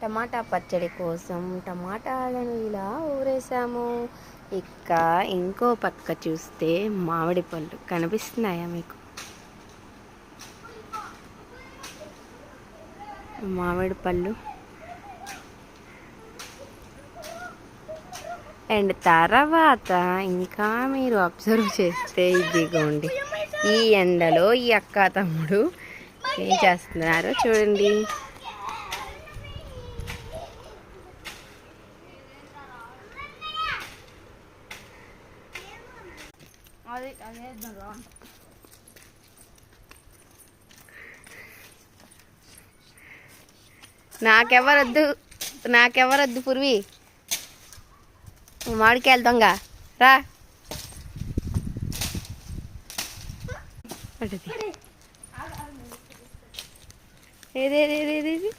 టమాటా పచ్చడి కోసం టమాటాలను ఇలా ఊరేసాము. ఇక ఇంకో పక్క చూస్తే మామిడి పళ్ళు కనిపిస్తున్నాయా మీకు? మామిడి పళ్ళు అండ్ తర్వాత ఇంకా మీరు అబ్జర్వ్ చేస్తే ఇదిగోండి, ఈ ఎండలో ఈ అక్క తమ్ముడు ఏం చేస్తున్నారో చూడండి. నాకెవరొద్దు పూర్వి, మామిడికాయలు దొంగ రా. ఏదేది